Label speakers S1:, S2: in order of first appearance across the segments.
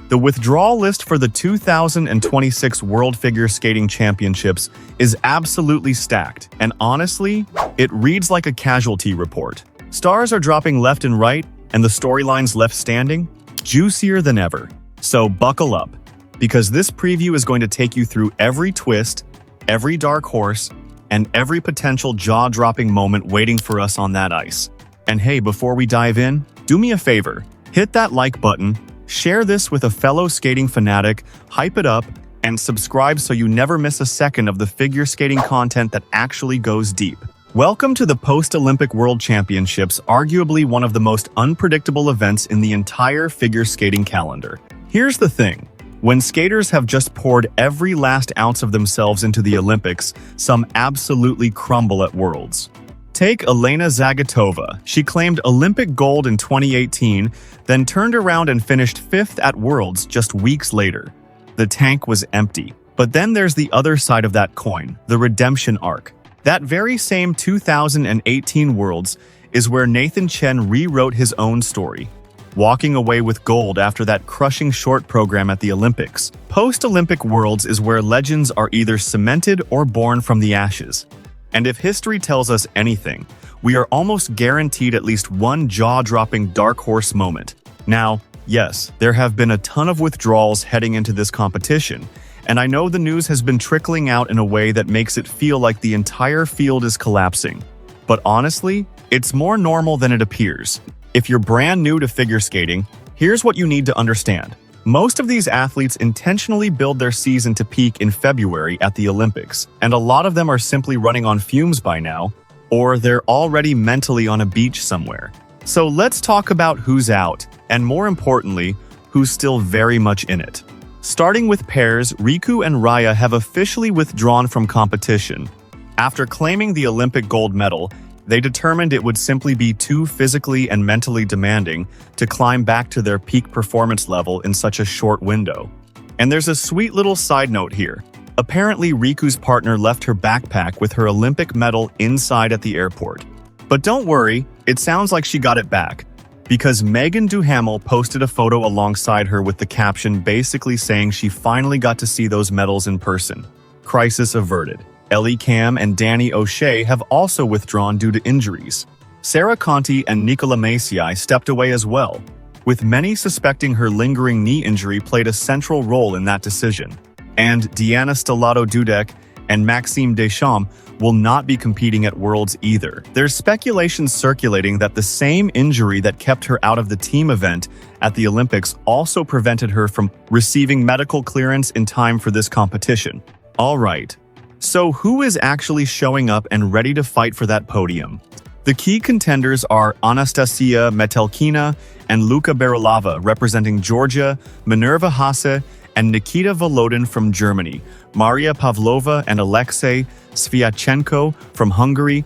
S1: The withdrawal list for the 2026 World Figure Skating Championships is absolutely stacked, and honestly, it reads like a casualty report. Stars are dropping left and right, and the storylines left standing, juicier than ever. So buckle up, because this preview is going to take you through every twist, every dark horse, and every potential jaw-dropping moment waiting for us on that ice. And hey, before we dive in, do me a favor, hit that like button, share this with a fellow skating fanatic, hype it up, and subscribe so you never miss a second of the figure skating content that actually goes deep. Welcome to the Post-Olympic World Championships, arguably one of the most unpredictable events in the entire figure skating calendar. Here's the thing. When skaters have just poured every last ounce of themselves into the Olympics, some absolutely crumble at Worlds. Take Elena Zagitova. She claimed Olympic gold in 2018, then turned around and finished 5th at Worlds just weeks later. The tank was empty. But then there's the other side of that coin, the redemption arc. That very same 2018 Worlds is where Nathan Chen rewrote his own story, walking away with gold after that crushing short program at the Olympics. Post-Olympic Worlds is where legends are either cemented or born from the ashes. And if history tells us anything, we are almost guaranteed at least one jaw-dropping dark horse moment. Now, yes, there have been a ton of withdrawals heading into this competition, and I know the news has been trickling out in a way that makes it feel like the entire field is collapsing. But honestly, it's more normal than it appears. If you're brand new to figure skating, here's what you need to understand. Most of these athletes intentionally build their season to peak in February at the Olympics, and a lot of them are simply running on fumes by now, or they're already mentally on a beach somewhere. So let's talk about who's out, and more importantly, who's still very much in it. Starting with pairs, Riku and Raya have officially withdrawn from competition. After claiming the Olympic gold medal, they determined it would simply be too physically and mentally demanding to climb back to their peak performance level in such a short window. And there's a sweet little side note here. Apparently, Riku's partner left her backpack with her Olympic medal inside at the airport. But don't worry, it sounds like she got it back, because Megan Duhamel posted a photo alongside her with the caption basically saying she finally got to see those medals in person. Crisis averted. Ellie Cam and Danny O'Shea have also withdrawn due to injuries. Sarah Conti and Nicola Maciai stepped away as well, with many suspecting her lingering knee injury played a central role in that decision. And Diana Stellato-Dudek and Maxime Deschamps will not be competing at Worlds either. There's speculation circulating that the same injury that kept her out of the team event at the Olympics also prevented her from receiving medical clearance in time for this competition. All right. So who is actually showing up and ready to fight for that podium? The key contenders are Anastasia Metelkina and Luka Berilava representing Georgia, Minerva Haase and Nikita Volodin from Germany, Maria Pavlova and Alexei Sviatchenko from Hungary,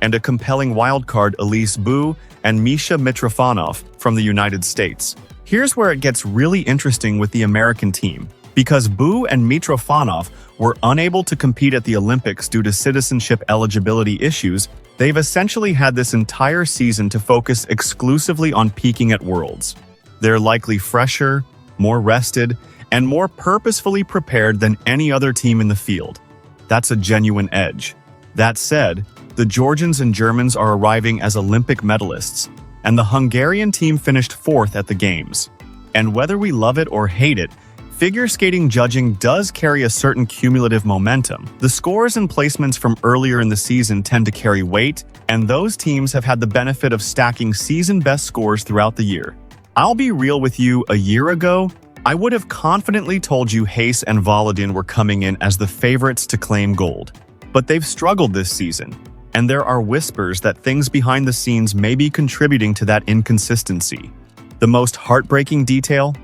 S1: and a compelling wildcard Elise Boo and Misha Mitrofanov from the United States. Here's where it gets really interesting with the American team. Because Boo and Mitrofanov were unable to compete at the Olympics due to citizenship eligibility issues, they've essentially had this entire season to focus exclusively on peaking at Worlds. They're likely fresher, more rested, and more purposefully prepared than any other team in the field. That's a genuine edge. That said, the Georgians and Germans are arriving as Olympic medalists, and the Hungarian team finished 4th at the Games. And whether we love it or hate it, figure skating judging does carry a certain cumulative momentum. The scores and placements from earlier in the season tend to carry weight, and those teams have had the benefit of stacking season-best scores throughout the year. I'll be real with you, a year ago, I would have confidently told you Haase and Volodin were coming in as the favorites to claim gold. But they've struggled this season, and there are whispers that things behind the scenes may be contributing to that inconsistency. The most heartbreaking detail?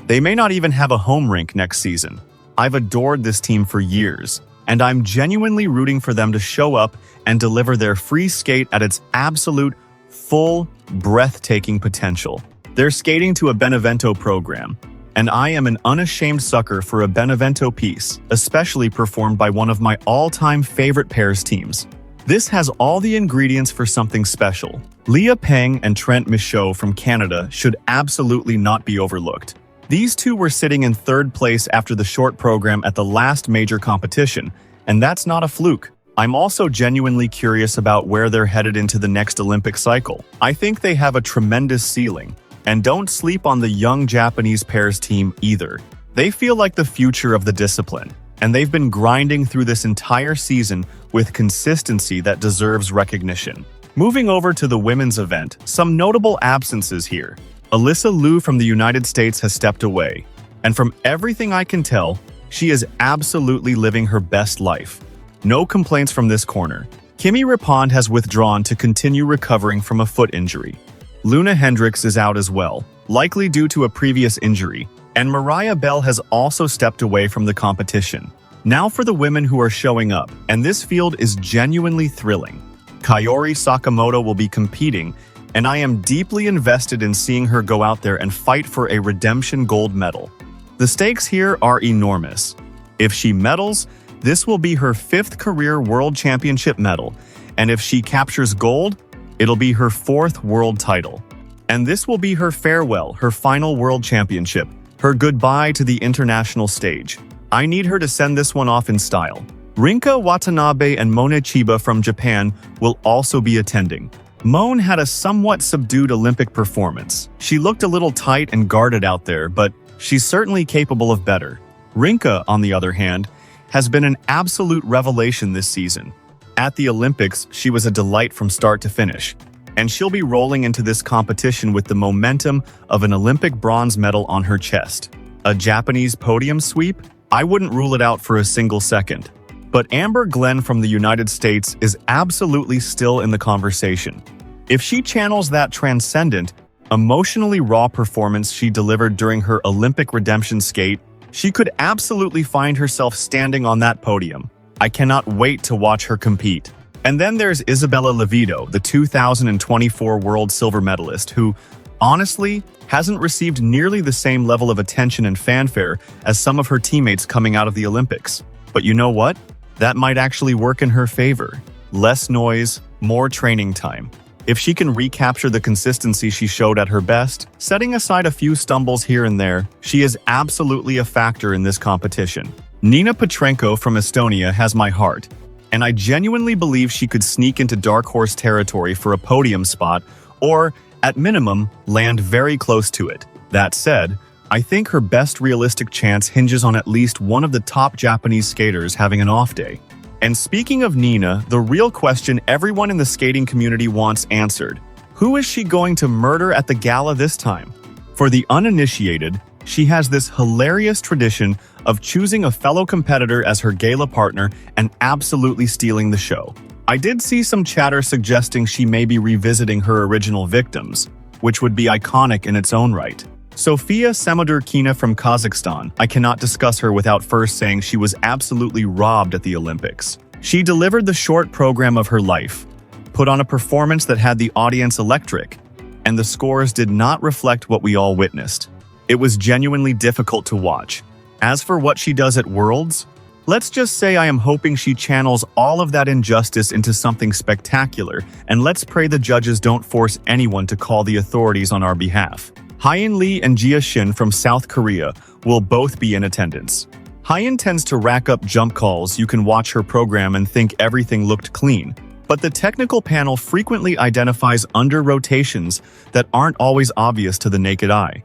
S1: They may not even have a home rink next season. I've adored this team for years, and I'm genuinely rooting for them to show up and deliver their free skate at its absolute, full, breathtaking potential. They're skating to a Benevento program, and I am an unashamed sucker for a Benevento piece, especially performed by one of my all-time favorite pairs teams. This has all the ingredients for something special. Leah Peng and Trent Michaud from Canada should absolutely not be overlooked. These two were sitting in third place after the short program at the last major competition, and that's not a fluke. I'm also genuinely curious about where they're headed into the next Olympic cycle. I think they have a tremendous ceiling. And don't sleep on the young Japanese pairs team either. They feel like the future of the discipline, and they've been grinding through this entire season with consistency that deserves recognition. Moving over to the women's event, some notable absences here. Alyssa Liu from the United States has stepped away, and from everything I can tell, she is absolutely living her best life. No complaints from this corner. Kimi Rapond has withdrawn to continue recovering from a foot injury. Luna Hendricks is out as well, likely due to a previous injury, and Mariah Bell has also stepped away from the competition. Now for the women who are showing up, and this field is genuinely thrilling. Kaori Sakamoto will be competing, and I am deeply invested in seeing her go out there and fight for a redemption gold medal. The stakes here are enormous. If she medals, this will be her 5th career World Championship medal, and if she captures gold, it'll be her 4th world title. And this will be her farewell, her final world championship, her goodbye to the international stage. I need her to send this one off in style. Rinka Watanabe and Mona Chiba from Japan will also be attending. Moan had a somewhat subdued Olympic performance. She looked a little tight and guarded out there, but she's certainly capable of better. Rinka, on the other hand, has been an absolute revelation this season. At the Olympics, she was a delight from start to finish, and she'll be rolling into this competition with the momentum of an Olympic bronze medal on her chest. A Japanese podium sweep? I wouldn't rule it out for a single second. But Amber Glenn from the United States is absolutely still in the conversation. If she channels that transcendent, emotionally raw performance she delivered during her Olympic redemption skate, she could absolutely find herself standing on that podium. I cannot wait to watch her compete. And then there's Isabella Levido, the 2024 world silver medalist, who, honestly, hasn't received nearly the same level of attention and fanfare as some of her teammates coming out of the Olympics. But you know what? That might actually work in her favor. Less noise, more training time. If she can recapture the consistency she showed at her best, setting aside a few stumbles here and there, she is absolutely a factor in this competition. Nina Petrenko from Estonia has my heart, and I genuinely believe she could sneak into dark horse territory for a podium spot, or, at minimum, land very close to it. That said, I think her best realistic chance hinges on at least one of the top Japanese skaters having an off day. And speaking of Nina, the real question everyone in the skating community wants answered: who is she going to murder at the gala this time? For the uninitiated, she has this hilarious tradition of choosing a fellow competitor as her gala partner and absolutely stealing the show. I did see some chatter suggesting she may be revisiting her original victims, which would be iconic in its own right. Sofia Semodurkina from Kazakhstan, I cannot discuss her without first saying she was absolutely robbed at the Olympics. She delivered the short program of her life, put on a performance that had the audience electric, and the scores did not reflect what we all witnessed. It was genuinely difficult to watch. As for what she does at Worlds, let's just say I am hoping she channels all of that injustice into something spectacular, and let's pray the judges don't force anyone to call the authorities on our behalf. Hyun Lee and Jia Shin from South Korea will both be in attendance. Hyun tends to rack up jump calls. You can watch her program and think everything looked clean, but the technical panel frequently identifies under-rotations that aren't always obvious to the naked eye.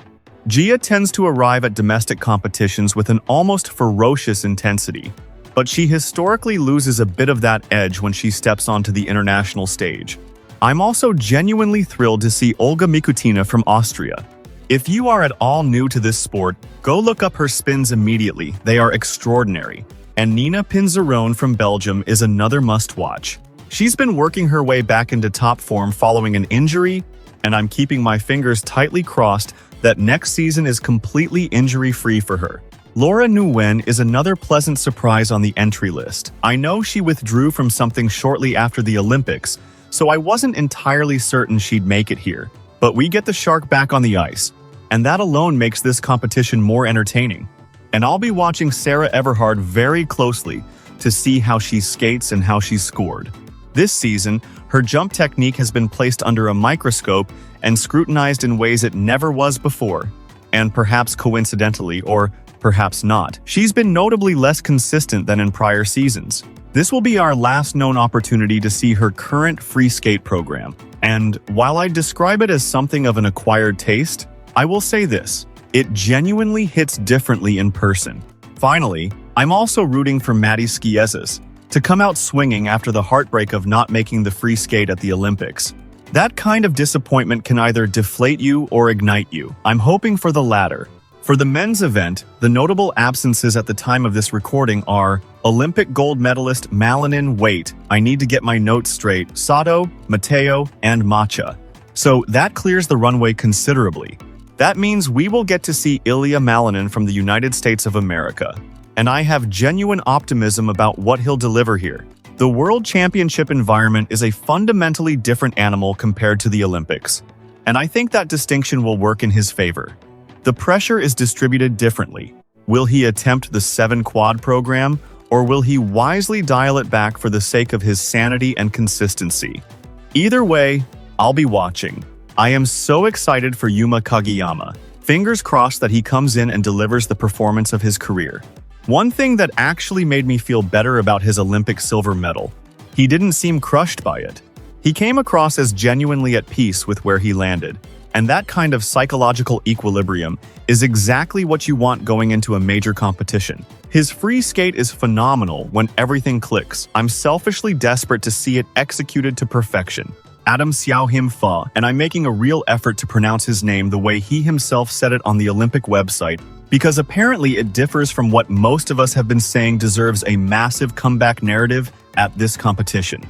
S1: Jia tends to arrive at domestic competitions with an almost ferocious intensity, but she historically loses a bit of that edge when she steps onto the international stage. I'm also genuinely thrilled to see Olga Mikutina from Austria. If you are at all new to this sport, go look up her spins immediately. They are extraordinary. And Nina Pinzerone from Belgium is another must-watch. She's been working her way back into top form following an injury, and I'm keeping my fingers tightly crossed that next season is completely injury-free for her. Laura Nguyen is another pleasant surprise on the entry list. I know she withdrew from something shortly after the Olympics, so I wasn't entirely certain she'd make it here. But we get the shark back on the ice, and that alone makes this competition more entertaining. And I'll be watching Sarah Everhard very closely to see how she skates and how she's scored. This season, her jump technique has been placed under a microscope and scrutinized in ways it never was before. and perhaps coincidentally, or perhaps not, she's been notably less consistent than in prior seasons. This will be our last known opportunity to see her current free skate program. And while I describe it as something of an acquired taste, I will say this: it genuinely hits differently in person. Finally, I'm also rooting for Maddie Skiezas to come out swinging after the heartbreak of not making the free skate at the Olympics. That kind of disappointment can either deflate you or ignite you. I'm hoping for the latter. For the men's event, the notable absences at the time of this recording are Olympic gold medalist Malinin, wait, I need to get my notes straight, Sato, Matteo, and Macha. So that clears the runway considerably. That means we will get to see Ilya Malinin from the United States of America. And I have genuine optimism about what he'll deliver here. The World Championship environment is a fundamentally different animal compared to the Olympics, and I think that distinction will work in his favor. The pressure is distributed differently. Will he attempt the 7 quad program, or will he wisely dial it back for the sake of his sanity and consistency? Either way, I'll be watching. I am so excited for Yuma Kagiyama. Fingers crossed that he comes in and delivers the performance of his career. One thing that actually made me feel better about his Olympic silver medal: he didn't seem crushed by it. He came across as genuinely at peace with where he landed, and that kind of psychological equilibrium is exactly what you want going into a major competition. His free skate is phenomenal when everything clicks. I'm selfishly desperate to see it executed to perfection. Adam Xiaohim Fa, and I'm making a real effort to pronounce his name the way he himself said it on the Olympic website, because apparently it differs from what most of us have been saying deserves a massive comeback narrative at this competition.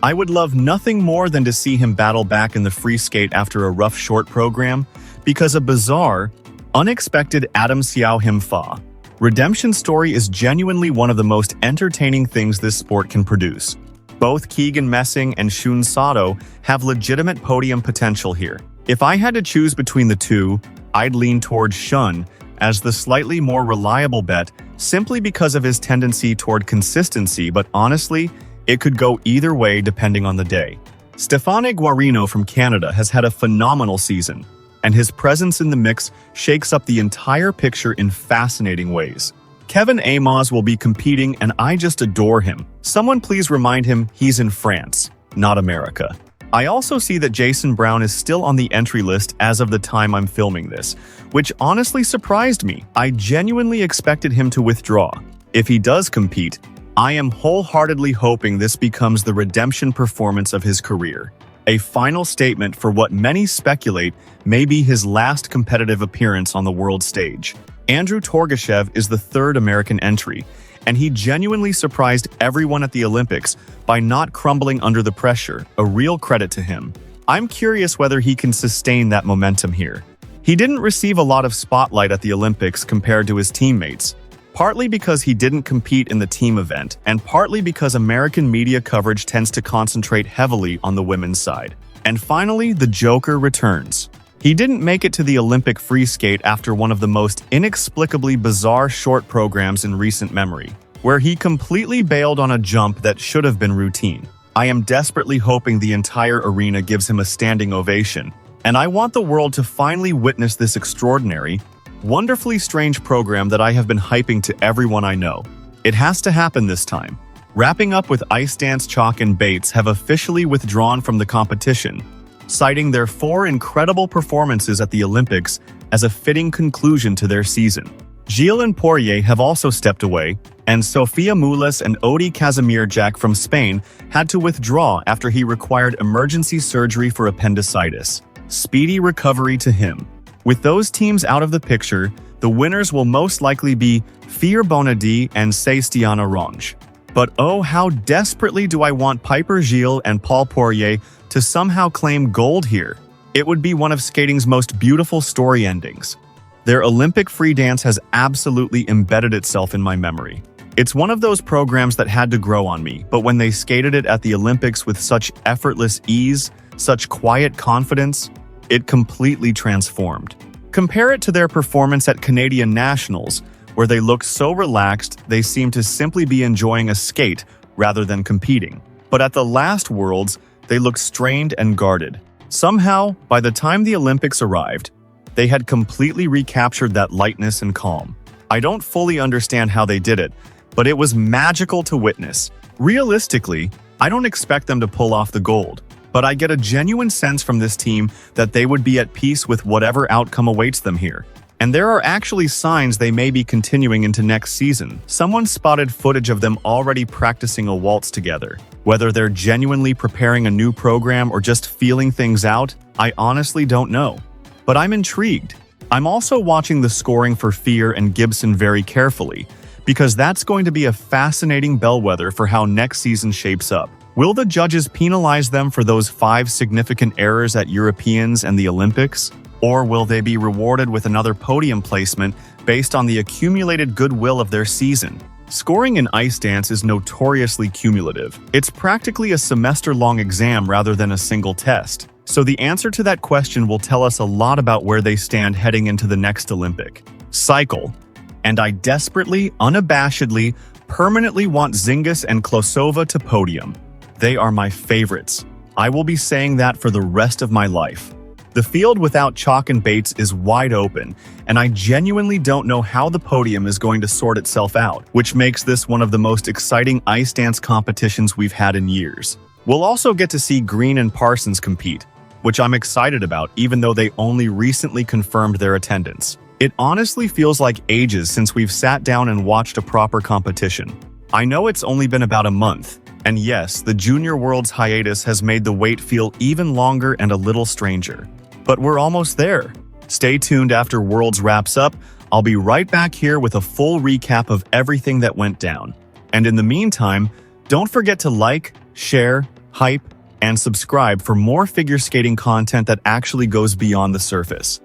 S1: I would love nothing more than to see him battle back in the free skate after a rough short program, because a bizarre, unexpected Adam Xiaohim Fa redemption story is genuinely one of the most entertaining things this sport can produce. Both Keegan Messing and Shun Sato have legitimate podium potential here. If I had to choose between the two, I'd lean towards Shun as the slightly more reliable bet, simply because of his tendency toward consistency, but honestly, it could go either way depending on the day. Stefane Guarino from Canada has had a phenomenal season, and his presence in the mix shakes up the entire picture in fascinating ways. Kevin Amos will be competing, and I just adore him. Someone please remind him he's in France, not America. I also see that Jason Brown is still on the entry list as of the time I'm filming this, which honestly surprised me. I genuinely expected him to withdraw. If he does compete, I am wholeheartedly hoping this becomes the redemption performance of his career. A final statement for what many speculate may be his last competitive appearance on the world stage. Andrew Torgashev is the 3rd American entry, and he genuinely surprised everyone at the Olympics by not crumbling under the pressure, a real credit to him. I'm curious whether he can sustain that momentum here. He didn't receive a lot of spotlight at the Olympics compared to his teammates, partly because he didn't compete in the team event, and partly because American media coverage tends to concentrate heavily on the women's side. And finally, the Joker returns. He didn't make it to the Olympic free skate after one of the most inexplicably bizarre short programs in recent memory, where he completely bailed on a jump that should have been routine. I am desperately hoping the entire arena gives him a standing ovation, and I want the world to finally witness this extraordinary, wonderfully strange program that I have been hyping to everyone I know. It has to happen this time. Wrapping up with Ice Dance, Chalk and Bates have officially withdrawn from the competition, citing their 4 incredible performances at the Olympics as a fitting conclusion to their season. Gilles and Poirier have also stepped away, and Sofia Mulas and Odi Kazimierczak from Spain had to withdraw after he required emergency surgery for appendicitis. Speedy recovery to him. With those teams out of the picture, the winners will most likely be Fir Bonadi and Sestiana Ronge. But oh, how desperately do I want Piper Gilles and Paul Poirier to somehow claim gold here. It would be one of skating's most beautiful story endings. Their Olympic free dance has absolutely embedded itself in my memory. It's one of those programs that had to grow on me, but when they skated it at the Olympics with such effortless ease, such quiet confidence, it completely transformed. Compare it to their performance at Canadian Nationals, where they looked so relaxed they seemed to simply be enjoying a skate rather than competing. But at the last Worlds, they looked strained and guarded. Somehow, by the time the Olympics arrived, They had completely recaptured that lightness and calm. I don't fully understand how they did it, but it was magical to witness. Realistically, I don't expect them to pull off the gold, but I get a genuine sense from this team that they would be at peace with whatever outcome awaits them here. And there are actually signs they may be continuing into next season. Someone spotted footage of them already practicing a waltz together. Whether they're genuinely preparing a new program or just feeling things out, I honestly don't know. But I'm intrigued. I'm also watching the scoring for Fear and Gibson very carefully, because that's going to be a fascinating bellwether for how next season shapes up. Will the judges penalize them for those 5 significant errors at Europeans and the Olympics? Or will they be rewarded with another podium placement based on the accumulated goodwill of their season? Scoring in ice dance is notoriously cumulative. It's practically a semester-long exam rather than a single test. So the answer to that question will tell us a lot about where they stand heading into the next Olympic cycle. And I desperately, unabashedly, permanently want Zingis and Klosova to podium. They are my favorites. I will be saying that for the rest of my life. The field without Chalk and Bates is wide open, and I genuinely don't know how the podium is going to sort itself out, which makes this one of the most exciting ice dance competitions we've had in years. We'll also get to see Green and Parsons compete, which I'm excited about even though they only recently confirmed their attendance. It honestly feels like ages since we've sat down and watched a proper competition. I know it's only been about a month, and yes, the Junior Worlds hiatus has made the wait feel even longer and a little stranger. But we're almost there. Stay tuned after Worlds wraps up. I'll be right back here with a full recap of everything that went down. And in the meantime, don't forget to like, share, hype, and subscribe for more figure skating content that actually goes beyond the surface.